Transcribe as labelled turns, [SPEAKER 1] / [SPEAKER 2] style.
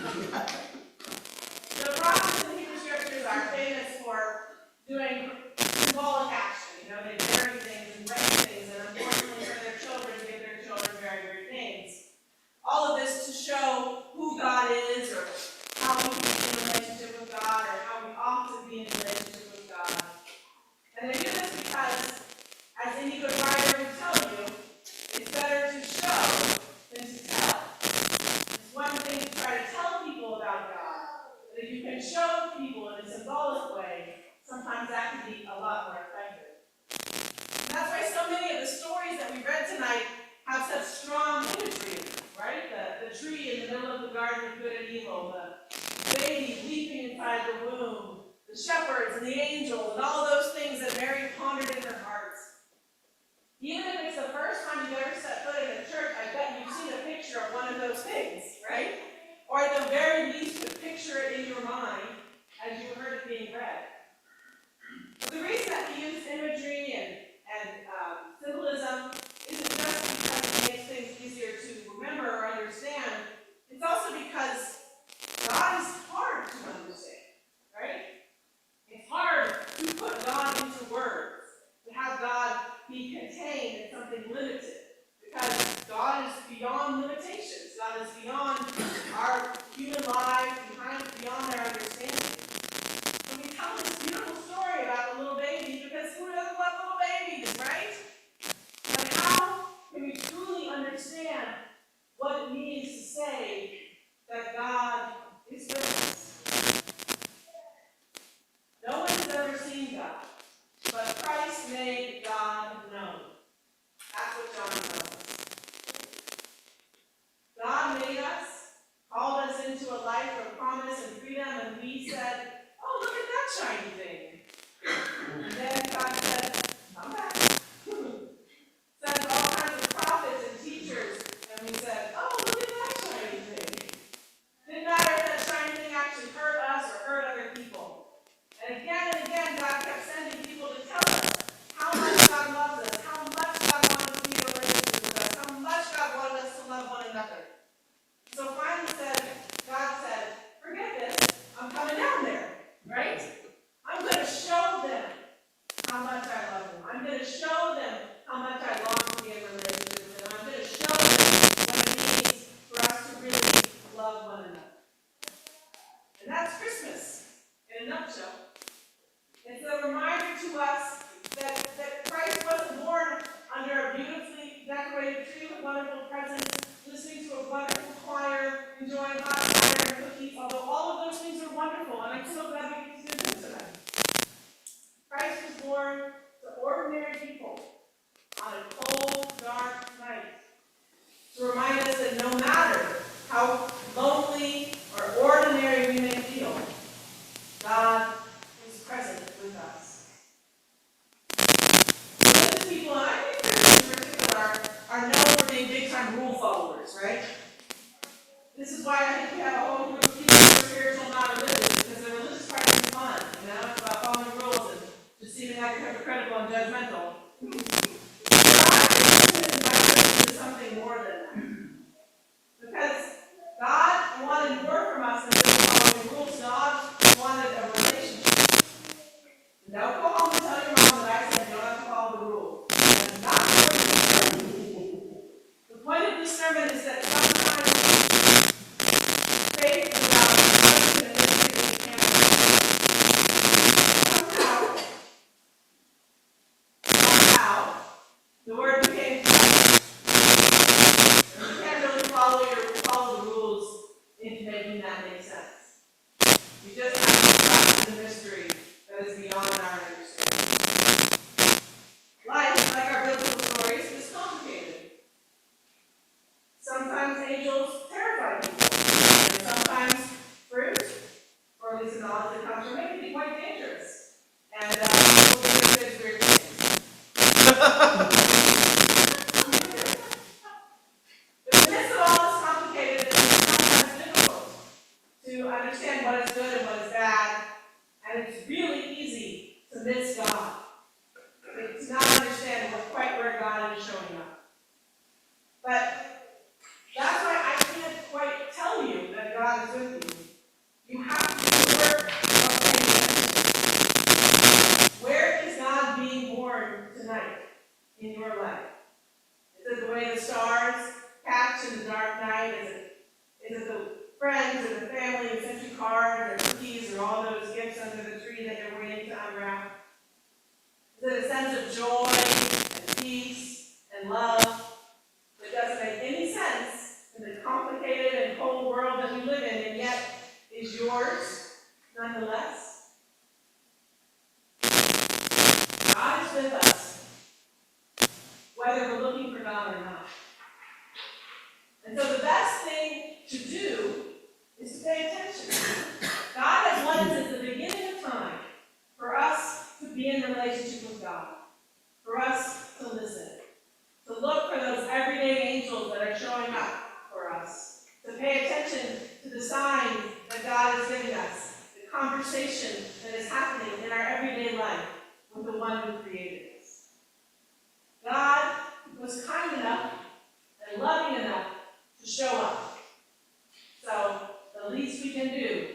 [SPEAKER 1] The prophets in the Hebrew scriptures are famous for doing symbolic action. They bury things and write things, and unfortunately for their children, give their children very weird names. All of this to show who God is, or how we can be in relationship with God, or how we ought to be in relationship with God. And they do this because, as any good writer would tell you, it's better to show than to tell. It's one thing to try to tell people about God, but if you can show people in a symbolic way, sometimes that can be a lot more effective. And that's why so many of the stories that we read tonight have such strong imagery, right? The tree in the middle of the garden of good and evil, the baby leaping inside the womb, the shepherds and the angels, and all those things that Mary pondered in her heart. Even if it's the first time you've ever set foot in a church, I bet you've seen a picture of one of those things, right? Or at the very least, could picture it in your mind as you heard it being read. But the reason that we use imagery and symbolism isn't just because it makes things easier to remember or understand. It's also because God is hard to understand, right? It's hard to put God into words, to have God be contained in something limited, because God is beyond limitations. God is beyond our human lives, beyond our understanding. So we tell this beautiful story about the little baby, because who doesn't love little babies, right? But how can we truly understand what it means to say that God is with us? No one has ever seen God, but Christ made God known. That's what John tells us. God made us, called us into a life of promise and freedom, and we said, oh, look at that shiny thing. And then God said, come back. Sends all kinds of prophets and teachers, and we said, oh, look at that shiny thing. Didn't matter if that shiny thing actually hurt us or hurt other people. And again, God kept sending people to tell us how much God loves us, how much God wanted to be in a relationship with us, how much God wanted us to love one another. So finally God said, forget this, I'm coming down there, right? I'm going to show them how much I love them. I'm going to show them how much I long to be in a relationship with them. I'm going to show them what it means for us to really love one another. And that's Christmas in a nutshell. It's a reminder to us that Christ wasn't born under a beautifully decorated tree with wonderful presents, listening to a wonderful choir, enjoying hot cider and cookies, although all of those things are wonderful, and I'm so glad we get to do them tonight. Christ was born to ordinary people on a cold, dark night to remind us that no matter how lonely or ordinary we may feel, God is present with us. Religious people, and I think Christians in particular, are known for being big-time rule followers, right? This is why I think we have a whole group of people who are spiritual, not religious, because the religious part is fun, It's about following rules and just seeming like you're hypocritical and judgmental. God is inviting us to something more than that. Because God wanted more from us than just following rules. God wanted a relationship. Don't go home and tell your mom that I said you don't have to follow the rules. That's not what it is. The point of this sermon is that sometimes faith is about trusting and listening to the camera. Somehow, the word became flesh. And you can't really follow the rules into making that make sense. You just have to trust in the mystery that is beyond our understanding. Life, like our biblical stories, is complicated. Sometimes angels terrify people, and sometimes fruit, or at least the knowledge that comes from it, can be quite dangerous. And people do weird things. But in the midst of all this complicated, it's sometimes difficult to understand what is good and what is bad, and it's God is with you. You have to do the work of paying attention. Where is God being born tonight in your life? Is it the way the stars catch in the dark night? Is it the friends or the family who sent you cards or cookies or all those gifts under the tree that you're waiting to unwrap? Is it a sense of joy and peace and love that doesn't make any sense in the complicated and cold world that we live in, and yet is yours nonetheless? God is with us, whether we're looking for God or not. And so the best thing to do is to pay attention. God has wanted since the beginning of time for us to be in relationship with God, for us to listen, to look for those everyday angels that are showing up for us, to pay attention to the signs that God is giving us, the conversation that is happening in our everyday life with the one who created us. God was kind enough and loving enough to show up. So the least we can do